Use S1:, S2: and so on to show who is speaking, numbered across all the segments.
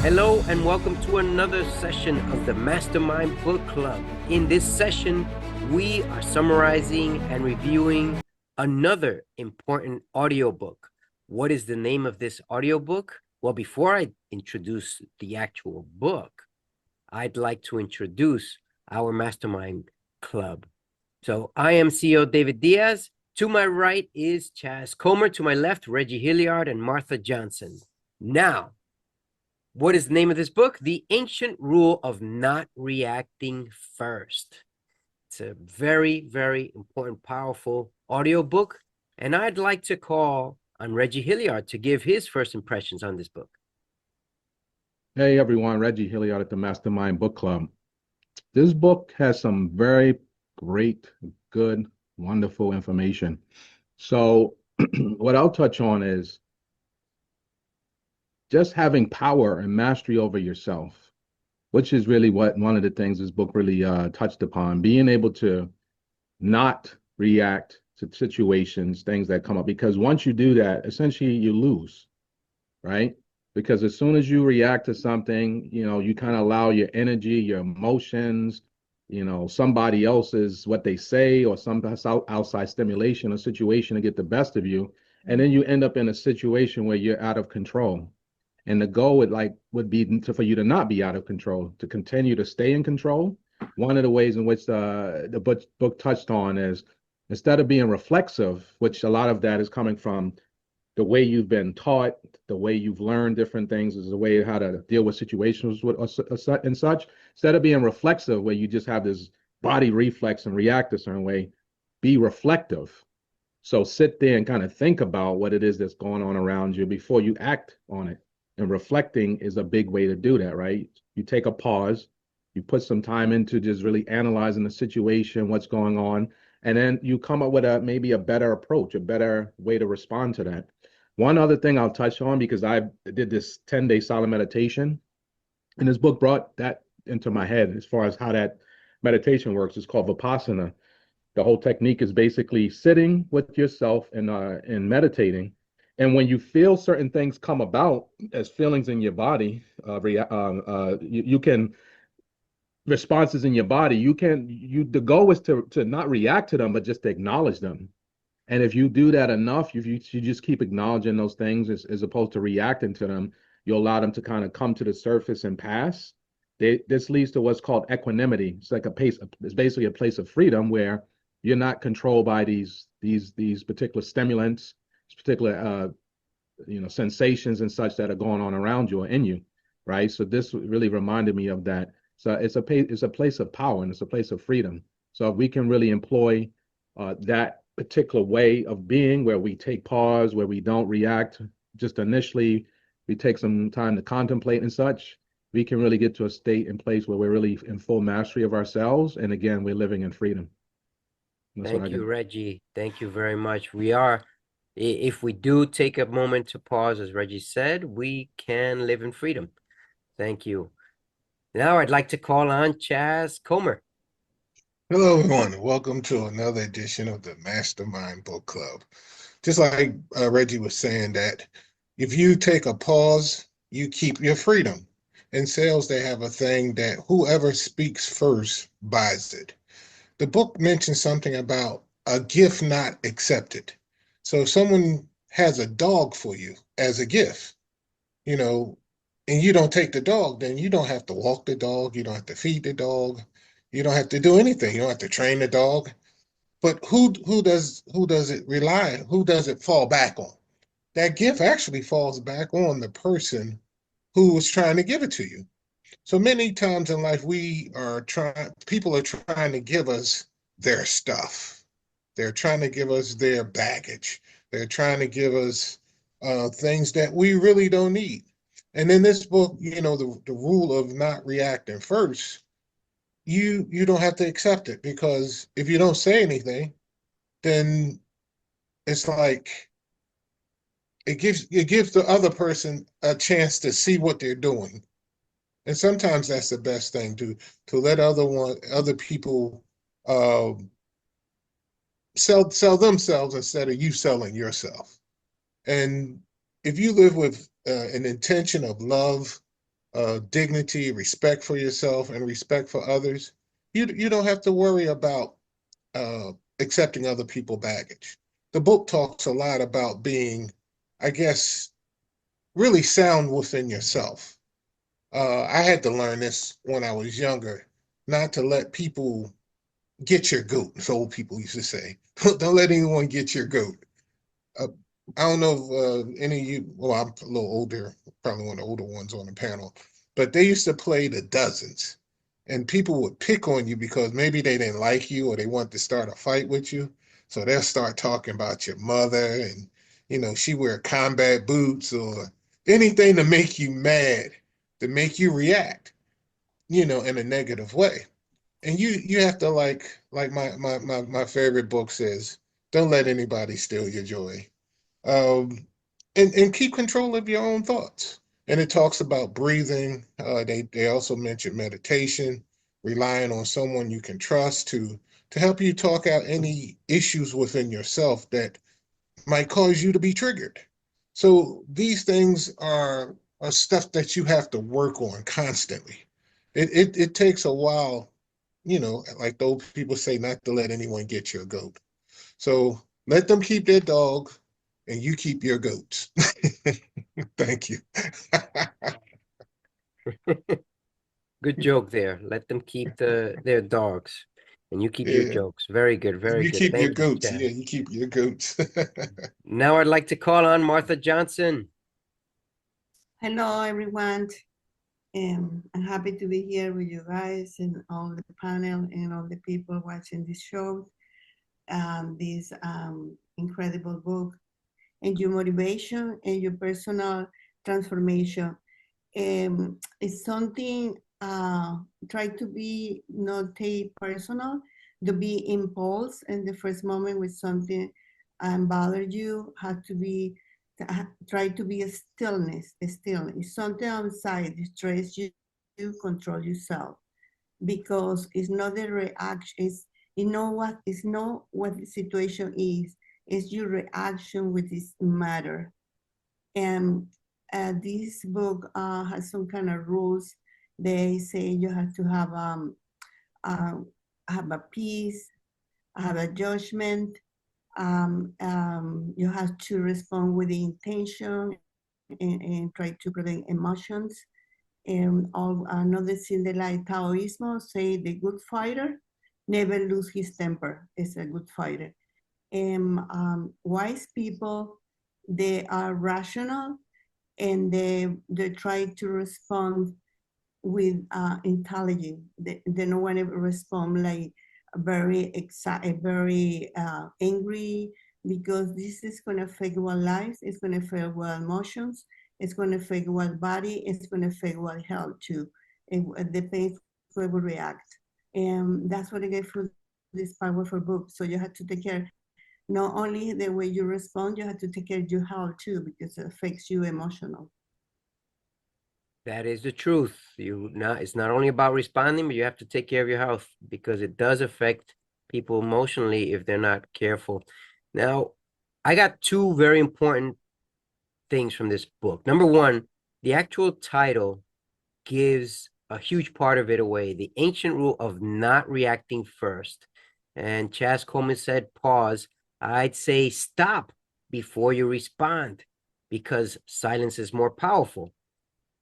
S1: Hello and welcome to another session of the Mastermind Book Club. In this session, we are summarizing and reviewing another important audiobook. What is the name of this audiobook? Well, before I introduce the actual book, I'd like to introduce our Mastermind Club. So I am CEO David Diaz. To my right is Chaz Culmer. To my left, Reggie Hilliard and Marth Johnson. Now, what is the name of this book? The Ancient Rule of Not Reacting First. It's a very, very important, powerful audiobook. And I'd like to call on Reggie Hilliard to give his first impressions on this book.
S2: Hey everyone, Reggie Hilliard at the Mastermind Book Club. This book has some very great, good, wonderful information. So what I'll touch on is just having power and mastery over yourself, which is really what one of the things this book really touched upon, being able to not react to situations, things that come up, because once you do that, essentially you lose, right? Because as soon as you react to something, you kind of allow your energy, your emotions, somebody else's, what they say, or some outside stimulation or situation to get the best of you. And then you end up in a situation where you're out of control. And the goal would be for you to not be out of control, to continue to stay in control. One of the ways in which the book touched on is, instead of being reflexive, which a lot of that is coming from the way you've been taught, the way you've learned different things, is the way how to deal with situations and such. Instead of being reflexive, where you just have this body reflex and react a certain way, be reflective. So sit there and kind of think about what it is that's going on around you before you act on it. And reflecting is a big way to do that, right? You take a pause, you put some time into just really analyzing the situation, what's going on, and then you come up with maybe a better approach, a better way to respond to that. One other thing I'll touch on, because I did this 10-day silent meditation, and this book brought that into my head as far as how that meditation works. It's called Vipassana. The whole technique is basically sitting with yourself and meditating. And when you feel certain things come about as feelings in your body, you can responses in your body. The goal is to not react to them, but just to acknowledge them. And if you do that enough, you just keep acknowledging those things as opposed to reacting to them, you'll allow them to kind of come to the surface and pass. This leads to what's called equanimity. It's like it's basically a place of freedom where you're not controlled by these particular stimulants, particular sensations and such that are going on around you or in you, right? So this really reminded me of that. So it's a place of power and it's a place of freedom. So if we can really employ that particular way of being, where we take pause, where we don't react just initially, we take some time to contemplate and such, we can really get to a state and place where we're really in full mastery of ourselves. And again, we're living in freedom.
S1: Thank you, Reggie. Thank you very much. If we do take a moment to pause, as Reggie said, we can live in freedom. Thank you. Now I'd like to call on Chaz Culmer.
S3: Hello, everyone. Welcome to another edition of the Mastermind Book Club. Just like Reggie was saying, that if you take a pause, you keep your freedom. In sales, they have a thing that whoever speaks first buys it. The book mentions something about a gift not accepted. So if someone has a dog for you as a gift, and you don't take the dog, then you don't have to walk the dog, you don't have to feed the dog, you don't have to do anything. You don't have to train the dog. But who does it rely on? Who does it fall back on? That gift actually falls back on the person who was trying to give it to you. So many times in life, people are trying to give us their stuff. They're trying to give us their baggage. They're trying to give us things that we really don't need. And in this book, the rule of not reacting first, you don't have to accept it, because if you don't say anything, then it's like it gives the other person a chance to see what they're doing. And sometimes that's the best thing, to let other people sell themselves instead of you selling yourself. And if you live with an intention of love dignity, respect for yourself, and respect for others, you don't have to worry about accepting other people's baggage. The book talks a lot about being, I guess, really sound within yourself. I had to learn this when I was younger, not to let people get your goat, as old people used to say. Don't let anyone get your goat. Uh, I don't know if any of you, well, I'm a little older, probably one of the older ones on the panel, but they used to play the dozens. And people would pick on you because maybe they didn't like you or they want to start a fight with you. So they'll start talking about your mother and, she wear combat boots or anything to make you mad, to make you react, in a negative way. And you have to like my favorite book says, don't let anybody steal your joy. And keep control of your own thoughts. And it talks about breathing. They also mention meditation, relying on someone you can trust to help you talk out any issues within yourself that might cause you to be triggered. So these things are stuff that you have to work on constantly. It takes a while, like the old people say, not to let anyone get your goat. So let them keep their dog and you keep your goats. Thank you.
S1: Good joke there. Let them keep their dogs, and you keep your
S3: Yeah,
S1: jokes. Very good, very
S3: you
S1: good.
S3: keep your
S1: Thank you,
S3: goats.
S1: Chad.
S3: Yeah, you keep your goats.
S1: Now I'd like to call on Martha Johnson.
S4: Hello, everyone. I'm happy to be here with you guys and all the panel and all the people watching this show, this incredible book, and your motivation and your personal transformation. It's something, try to be, not take personal, to be impulse in the first moment with something bothered you, have to be, try to be a stillness, It's something outside, stress you, control yourself, because it's not the reaction, it's not what the situation is, it's your reaction with this matter. And this book has some kind of rules. They say you have to uh, have a peace, have a judgment. You have to respond with the intention and try to prevent emotions. And another thing that like Taoism say, the good fighter never lose his temper. Is a good fighter. And wise people, they are rational and they try to respond with intelligence. They don't want to respond like very very angry, because this is going to affect our lives. It's going to affect our emotions. It's going to affect our body. It's going to affect our health too. It depends how we react. And that's what I get from this powerful book. So you have to take care not only the way you respond, you have to take care of your health too, because it affects you emotional.
S1: That is the truth. It's not only about responding, but you have to take care of your health, because it does affect people emotionally if they're not careful. Now, I got two very important things from this book. Number one, the actual title gives a huge part of it away. The ancient rule of not reacting first. And Chas Coleman said, pause. I'd say stop before you respond, because silence is more powerful.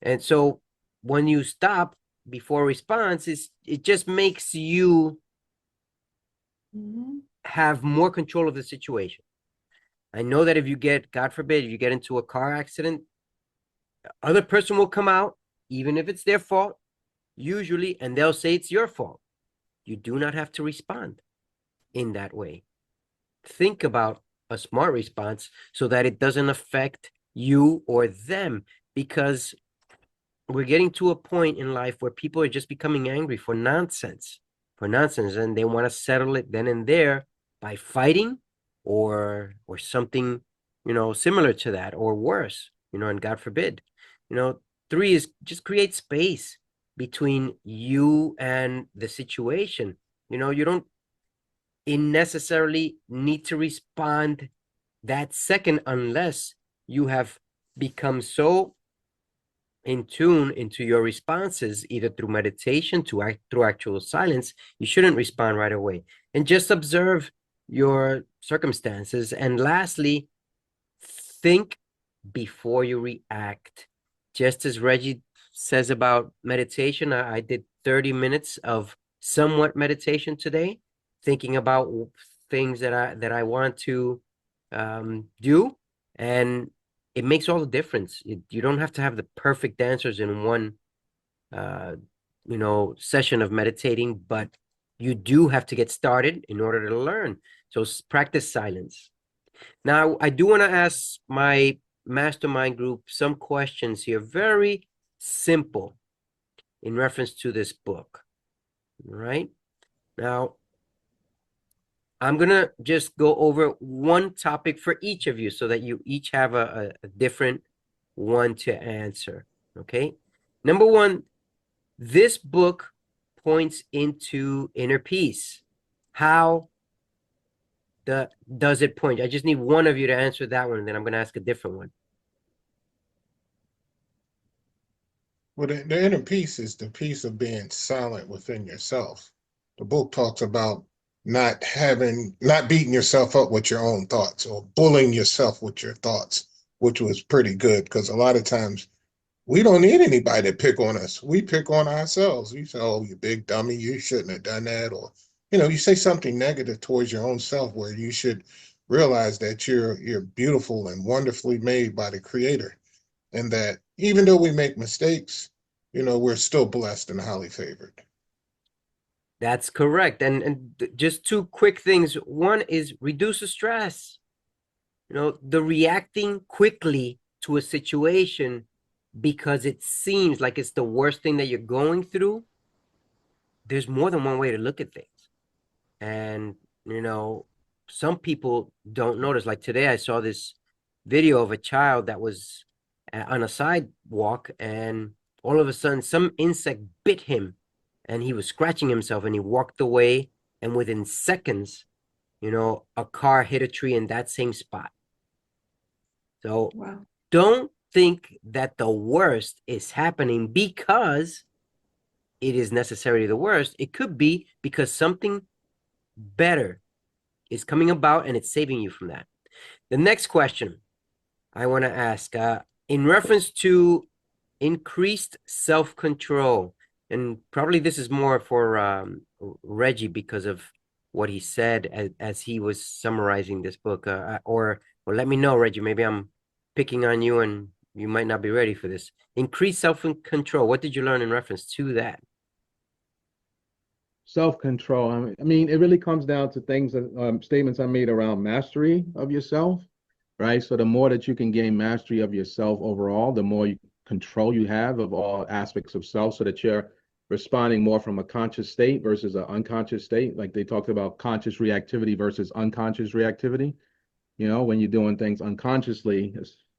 S1: And so when you stop before response, it just makes you have more control of the situation. I know that if you get, God forbid, if you get into a car accident, the other person will come out, even if it's their fault, usually, and they'll say it's your fault. You do not have to respond in that way. Think about a smart response so that it doesn't affect you or them, because we're getting to a point in life where people are just becoming angry for nonsense, and they want to settle it then and there by fighting or something, similar to that, or worse, and God forbid. Three is just create space between you and the situation. You don't necessarily need to respond that second unless you have become so in tune into your responses, either through meditation, through actual silence, you shouldn't respond right away. And just observe your circumstances. And lastly, think before you react. Just as Reggie says about meditation, I did 30 minutes of somewhat meditation today, thinking about things that I want to do, and it makes all the difference. You don't have to have the perfect answers in one session of meditating, but you do have to get started in order to learn. So practice silence. Now, I do want to ask my mastermind group some questions here, very simple in reference to this book. All right. Now, I'm going to just go over one topic for each of you so that you each have a different one to answer. Okay. Number one, this book points into inner peace. How does it point? I just need one of you to answer that one, and then I'm going to ask a different one.
S3: Well, the inner peace is the peace of being silent within yourself. The book talks about not beating yourself up with your own thoughts or bullying yourself with your thoughts, which was pretty good because a lot of times we don't need anybody to pick on us. We pick on ourselves. We say, oh, you big dummy, you shouldn't have done that. Or, you say something negative towards your own self where you should realize that you're beautiful and wonderfully made by the Creator. And that even though we make mistakes, we're still blessed and highly favored.
S1: That's correct. And just two quick things. One is reduce the stress. The reacting quickly to a situation because it seems like it's the worst thing that you're going through. There's more than one way to look at things. And, some people don't notice. Like today, I saw this video of a child that was on a sidewalk, and all of a sudden some insect bit him and he was scratching himself, and he walked away, and within seconds, a car hit a tree in that same spot. So wow. Don't think that the worst is happening because it is necessarily the worst. It could be because something better is coming about and it's saving you from that. The next question I want to ask, in reference to increased self-control, and probably this is more for Reggie because of what he said as he was summarizing this book, or let me know, Reggie, maybe I'm picking on you and you might not be ready for this. Increased self-control. What did you learn in reference to that?
S2: Self-control. I mean, it really comes down to things, statements I made around mastery of yourself, right? So the more that you can gain mastery of yourself overall, the more control you have of all aspects of self, so that you're responding more from a conscious state versus an unconscious state. Like they talked about conscious reactivity versus unconscious reactivity. When you're doing things unconsciously,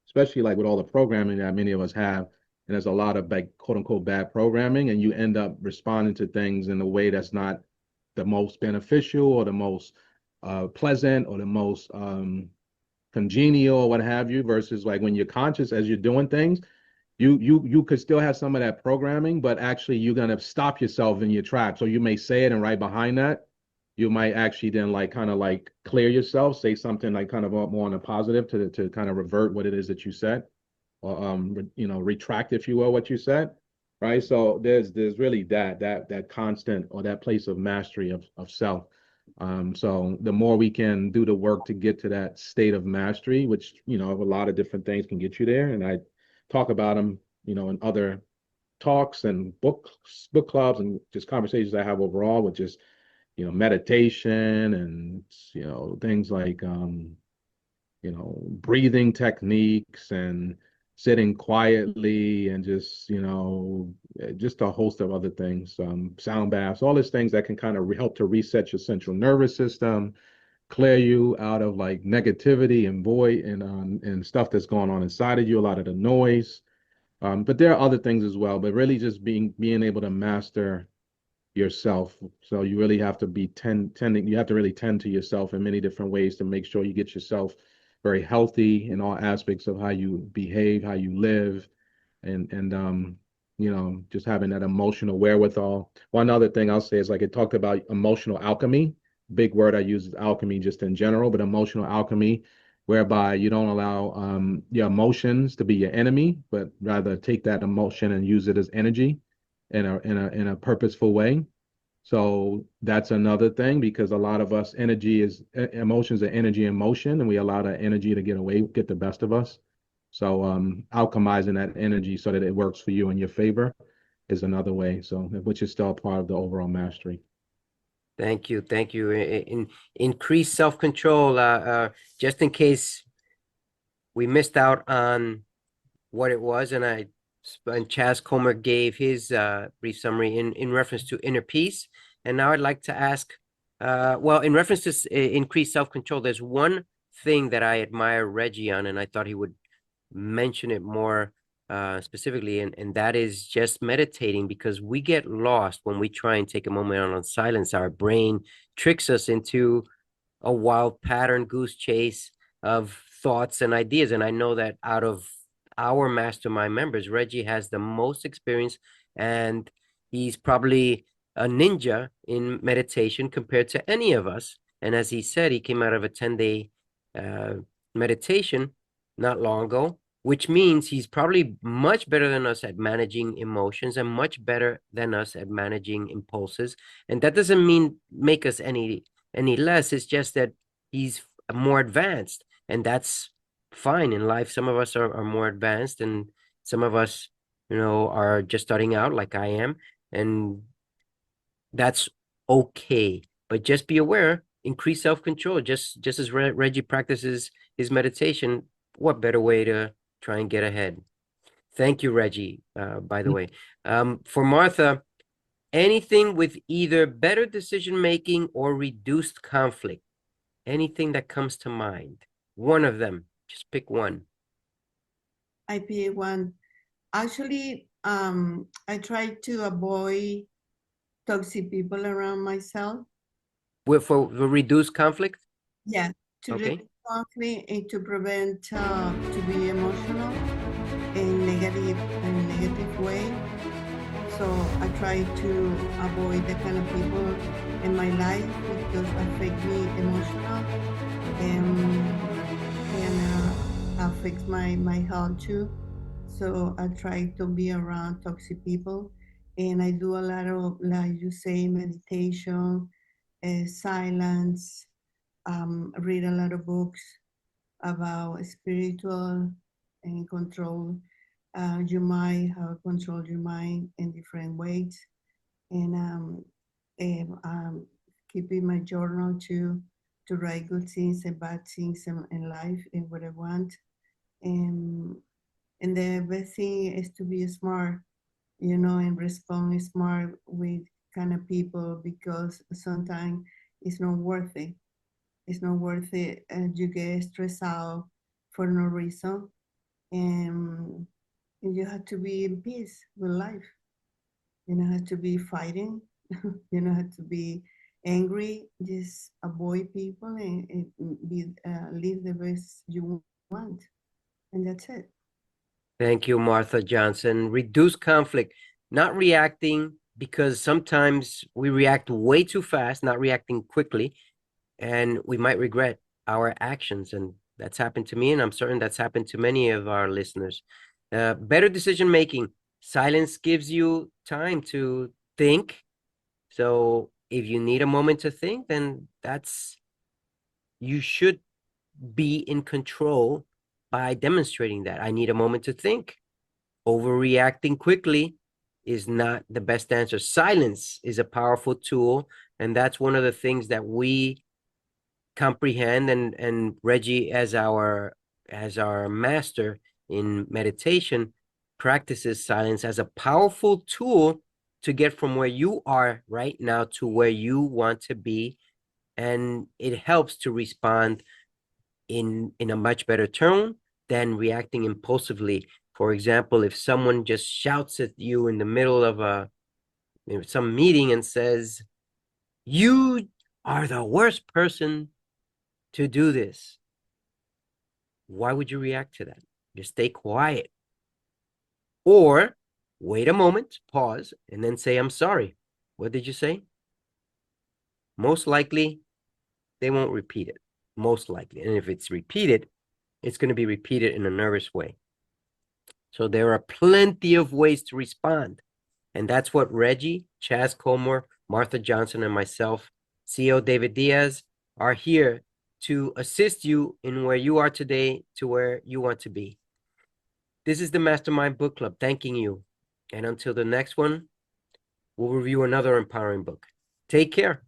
S2: especially like with all the programming that many of us have, and there's a lot of quote unquote bad programming, and you end up responding to things in a way that's not the most beneficial or the most pleasant or the most congenial or what have you, versus like when you're conscious as you're doing things, you could still have some of that programming, but actually you're gonna stop yourself in your tracks. So you may say it, and right behind that, you might actually then kind of clear yourself, say something like kind of more on a positive to kind of revert what it is that you said, or retract, if you will, what you said, right? So there's really that constant, or that place of mastery of self. So the more we can do the work to get to that state of mastery, which a lot of different things can get you there, and I talk about them, in other talks and book clubs and just conversations I have overall with just, meditation and, things like, breathing techniques and sitting quietly and just, just a host of other things, sound baths, all these things that can kind of help to reset your central nervous system, clear you out of like negativity and void and stuff that's going on inside of you, a lot of the noise. But there are other things as well, but really just being able to master yourself. So you really have to be tending, you have to really tend to yourself in many different ways to make sure you get yourself very healthy in all aspects of how you behave, how you live, and you know, just having that emotional wherewithal. One other thing I'll say is like it talked about emotional alchemy. Big word I use is alchemy just in general, but emotional alchemy, whereby you don't allow your emotions to be your enemy, but rather take that emotion and use it as energy in a purposeful way. So that's another thing because a lot of us emotions are energy in motion, and we allow that energy to get the best of us. So alchemizing that energy so that it works for you in your favor is another way. So which is still a part of the overall mastery.
S1: Thank you. Thank you. Increase self-control, just in case we missed out on what it was, and Chaz Culmer gave his brief summary in reference to inner peace. And now I'd like to ask, well, in reference to increased self-control, there's one thing that I admire Reggie on, and I thought he would mention it more specifically, and that is just meditating, because we get lost when we try and take a moment on silence. Our brain tricks us into a wild pattern goose chase of thoughts and ideas. And I know that out of our mastermind members, Reggie has the most experience, and he's probably a ninja in meditation compared to any of us. And as he said, he came out of a 10-day meditation not long ago, which means he's probably much better than us at managing emotions and much better than us at managing impulses. And that doesn't mean make us any less. It's just that he's more advanced, and that's fine in life. Some of us are more advanced, and some of us, you know, are just starting out like I am, and that's okay. But just be aware, increase self-control. Just as Reggie practices his meditation, what better way to try and get ahead? Thank you, Reggie, by the way. For Martha, anything with either better decision-making or reduced conflict, anything that comes to mind, one of them, just pick one.
S4: IPA one. Actually, I try to avoid toxic people around myself.
S1: For reduce conflict?
S4: Yeah, to
S1: Okay.
S4: reduce conflict and to prevent to be emotional in negative way. So I try to avoid the kind of people in my life because affect me emotional and affects my health too. So I try to be around toxic people, and I do a lot of, like you say, meditation, silence, read a lot of books about spiritual and control your mind, how to control your mind in different ways, and keeping my journal to write good things and bad things in life and what I want. And the best thing is to be smart, you know, and respond smart with kind of people, because sometimes it's not worth it. It's not worth it, and you get stressed out for no reason, and you have to be in peace with life. You don't have to be fighting. You don't have to be angry. Just avoid people and live the best you want, and that's it.
S1: Thank you, Martha Johnson. Reduce conflict, not reacting, because sometimes we react way too fast, not reacting quickly, and we might regret our actions. And that's happened to me, and I'm certain that's happened to many of our listeners. Better decision making. Silence gives you time to think. So if you need a moment to think, then you should be in control by demonstrating that. I need a moment to think. Overreacting quickly is not the best answer. Silence is a powerful tool, and that's one of the things that we comprehend. And Reggie, as our master in meditation, practices silence as a powerful tool to get from where you are right now to where you want to be, and it helps to respond in a much better tone than reacting impulsively. For example, if someone just shouts at you in the middle of some meeting and says, "You are the worst person to do this," why would you react to that? Just stay quiet. Or wait a moment, pause, and then say, I'm sorry. What did you say? Most likely, they won't repeat it. Most likely. And if it's repeated, it's going to be repeated in a nervous way. So there are plenty of ways to respond. And that's what Reggie, Chaz Culmer, Marth Johnson, and myself, CEO David Diaz, are here to assist you in where you are today to where you want to be. This is the Mastermind Book Club thanking you. And until the next one, we'll review another empowering book. Take care.